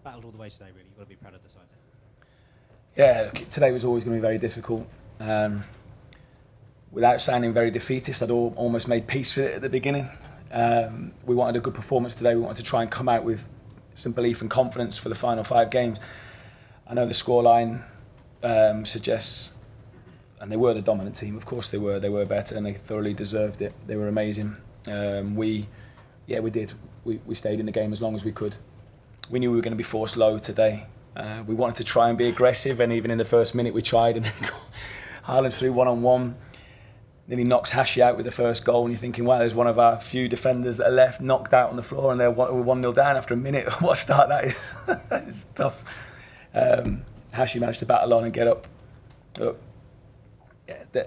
battled all the way today. Really, you've got to be proud of the sides. Yeah, today was always going to be very difficult. Without sounding very defeatist, I'd almost made peace with it at the beginning. We wanted a good performance today. We wanted to try and come out with some belief and confidence for the final 5 games. I know the scoreline suggests, and they were the dominant team. Of course they were. They were better, and they thoroughly deserved it. They were amazing. We did. We stayed in the game as long as we could. We knew we were going to be forced low today. We wanted to try and be aggressive, and even in the first minute we tried, and then Haaland's through one-on-one. Then he knocks Hashi out with the first goal, and you're thinking, wow, there's one of our few defenders that are left, knocked out on the floor, and we're 1-0 down after a minute. What a start that is. It's tough. Hashi managed to battle on and get up.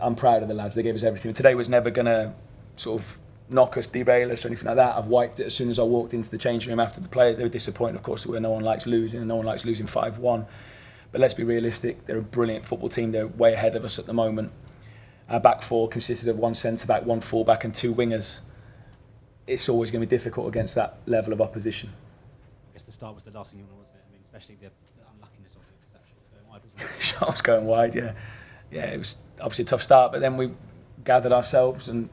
I'm proud of the lads. They gave us everything. Today was never going to sort of knock us, derail us or anything like that. I've wiped it as soon as I walked into the changing room after the players. They were disappointed, of course, where no one likes losing, and no one likes losing 5-1. But let's be realistic. They're a brilliant football team. They're way ahead of us at the moment. Our back four consisted of 1 centre-back, 1 full-back and 2 wingers. It's always going to be difficult against that level of opposition. I guess the start was the last thing you wanted, wasn't it? I mean, especially the unluckiness of it, because that shot was going wide, wasn't it? Shot was going wide, yeah. Yeah, it was obviously a tough start, but then we gathered ourselves and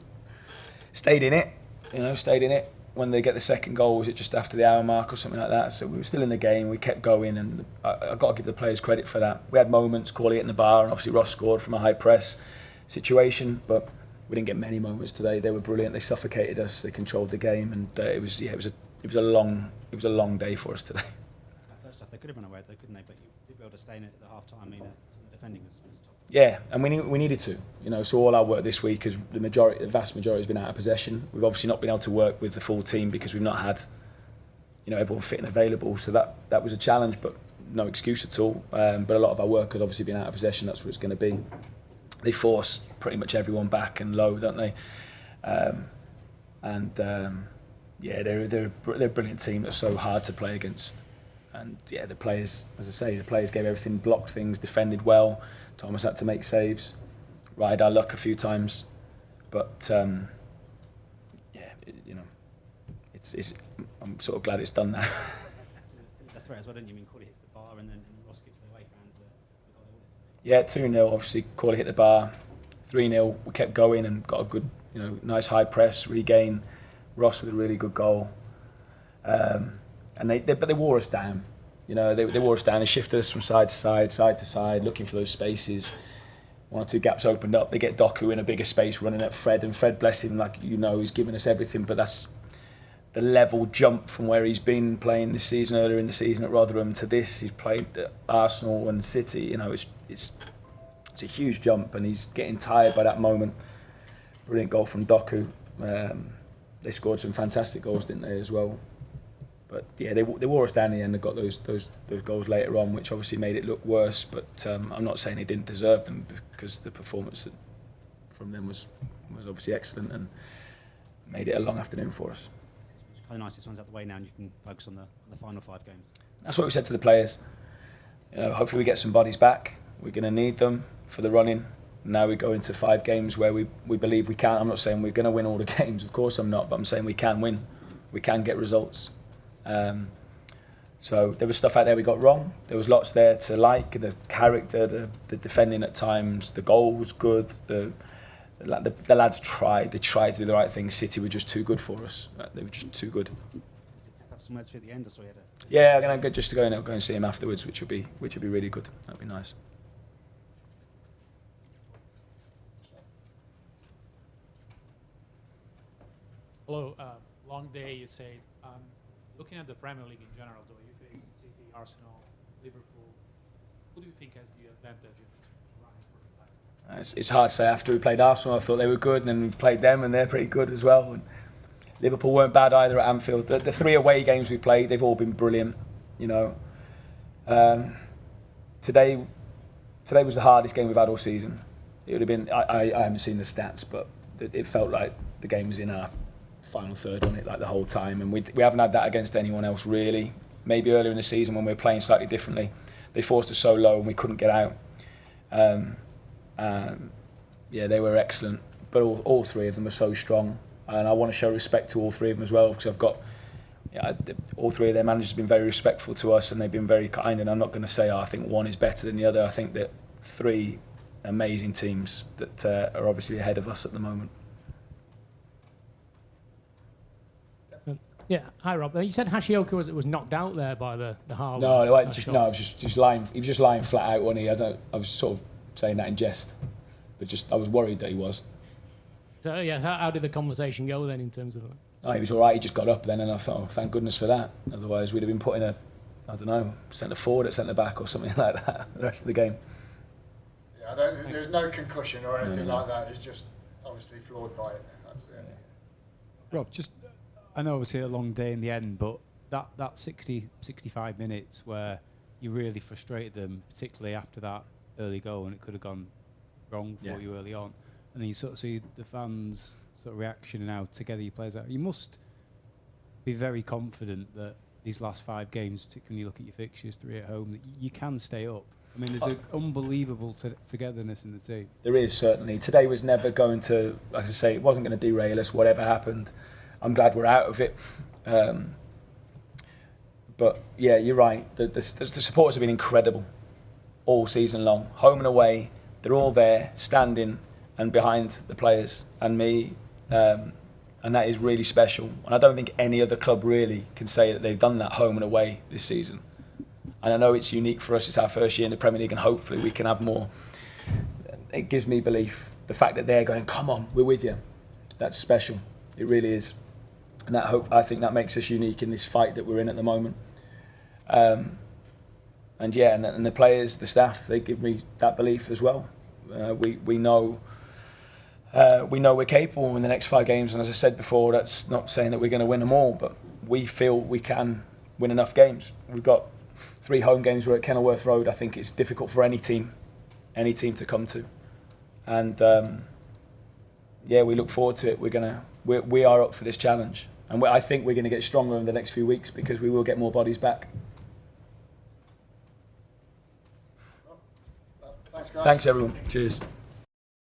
stayed in it. When they get the second goal, was it just after the hour mark or something like that? So we were still in the game, we kept going, and I've got to give the players credit for that. We had moments, Corley hitting the bar, and obviously Ross scored from a high press situation, but we didn't get many moments today. They were brilliant. They suffocated us. They controlled the game, and it was a long day for us today. First off, they could have run away though, couldn't they? But you did be able to stay in it at the half time. I mean, the defending was top. Yeah, and we needed to. So all our work this week is the vast majority has been out of possession. We've obviously not been able to work with the full team because we've not had everyone fit and available. So that was a challenge, but no excuse at all. But a lot of our work has obviously been out of possession. That's what it's going to be. They force pretty much everyone back and low, don't they? They're a brilliant team that's so hard to play against. And yeah, the players, as I say, gave everything, blocked things, defended well. Thomas had to make saves, ride our luck a few times, but I'm sort of glad it's done now. The threat as well, don't you? I mean, Corley hits the bar and then Ross gives the away fans the goal they wanted. Yeah, 2-0. Obviously, Corley hit the bar. 3-0. We kept going and got a good, nice high press regain. Ross with a really good goal, and they wore us down. They wore us down. They shifted us from side to side, looking for those spaces. 1 or 2 gaps opened up. They get Doku in a bigger space, running at Fred, and Fred, bless him, he's given us everything. But that's the level jump from where he's been playing this season, earlier in the season at Rotherham, to this. He's played at Arsenal and City. It's a huge jump, and he's getting tired by that moment. Brilliant goal from Doku. They scored some fantastic goals, didn't they, as well? But yeah, they wore us down in the end and got those goals later on, which obviously made it look worse. But I'm not saying they didn't deserve them, because the performance from them was obviously excellent and made it a long afternoon for us. It's kind of nice this one's out the way now, and you can focus on the final 5 games. That's what we said to the players. Hopefully we get some bodies back. We're going to need them for the running. Now we go into 5 games where we believe we can. I'm not saying we're going to win all the games, of course I'm not, but I'm saying we can win. We can get results. So there was stuff out there we got wrong. There was lots there to like. The character, the defending at times, the goal was good. The lads tried. They tried to do the right thing. City were just too good for us. They were just too good. Did you have some words for you at the end, or so you had Yeah, I'm going to just go and see him afterwards, which would be really good. That'd be nice. Hello, long day, you say. Looking at the Premier League in general, though, you face City, Arsenal, Liverpool. Who do you think has the advantage in this running for the title? It's hard to say. After we played Arsenal, I thought they were good, and then we played them, and they're pretty good as well. And Liverpool weren't bad either at Anfield. The 3 away games we played, they've all been brilliant. Today was the hardest game we've had all season. It would have been. I haven't seen the stats, but it felt like the game was in our final third on it, like the whole time, and we haven't had that against anyone else really. Maybe earlier in the season when we were playing slightly differently, they forced us so low and we couldn't get out. They were excellent, but all 3 of them are so strong, and I want to show respect to all 3 of them as well, because I've got yeah, all three of their managers have been very respectful to us, and they've been very kind. And I'm not going to say, I think one is better than the other. I think that 3 amazing teams that are obviously ahead of us at the moment. Yeah, hi Rob. You said Hashioka was knocked out there by the Harwood. No, I was just lying. He was just lying flat out, wasn't he? I was sort of saying that in jest, but I was worried that he was. So yes, how did the conversation go then in terms of that? Oh, he was all right. He just got up then, and I thought, oh, thank goodness for that. Otherwise, we'd have been putting centre forward at centre back or something like that the rest of the game. Yeah, there's no concussion or anything like that. It's just obviously floored by it. That's it. Rob, I know obviously a long day in the end, but that 60, 65 minutes where you really frustrated them, particularly after that early goal, and it could have gone wrong for you early on, and then you sort of see the fans' sort of reaction and how together you players out. You must be very confident that these last 5 games, particularly when you look at your fixtures, 3 at home, that you can stay up. I mean, there's an unbelievable togetherness in the team. There is, certainly. Today was never going to, like I say, it wasn't going to derail us, whatever happened. I'm glad we're out of it. But yeah, you're right. The supporters have been incredible all season long. Home and away, they're all there, standing and behind the players and me. And that is really special. And I don't think any other club really can say that they've done that home and away this season. And I know it's unique for us. It's our first year in the Premier League, and hopefully we can have more. It gives me belief. The fact that they're going, come on, we're with you. That's special. It really is. And I think that makes us unique in this fight that we're in at the moment. And the players, the staff, they give me that belief as well. We know we're capable in the next 5 games, and as I said before, that's not saying that we're going to win them all, but we feel we can win enough games. We've got 3 home games. We're at Kenilworth Road. I think it's difficult for any team to come to, and we look forward to it. We are up for this challenge. And I think we're going to get stronger in the next few weeks because we will get more bodies back. Thanks, guys. Thanks, everyone. Cheers.